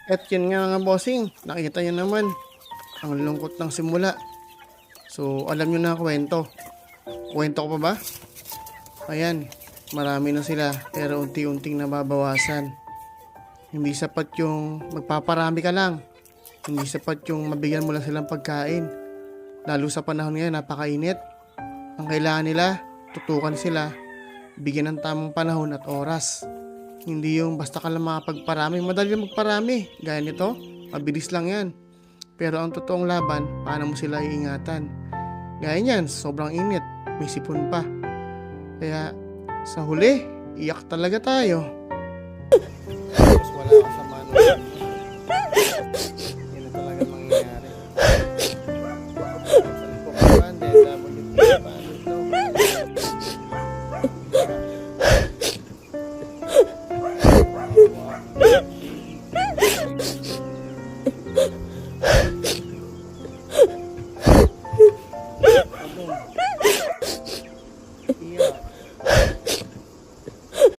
At yun nga nga bossing, nakita nyo naman, ang lungkot ng simula. So alam nyo na ang kwento. Kwento ko pa ba? Ayan, marami na sila pero unti-unting nababawasan. Hindi sapat yung magpaparami ka lang. Hindi sapat yung mabigyan mo lang silang pagkain. Lalo sa panahon ngayon, napakainit. Ang kailangan nila, tutukan sila, bigyan ng tamang panahon at oras. Hindi yung basta ka lang makapagparami. Madali lang magparami. Gaya nito, mabilis lang yan. Pero ang totoong laban, paano mo sila iingatan? Gaya niyan, sobrang init. May sipon pa. Kaya sa huli, iyak talaga tayo. Tapos wala ka sa manual. Yan na talaga mangyayari. Salpo ka ba? WT pa. Ito.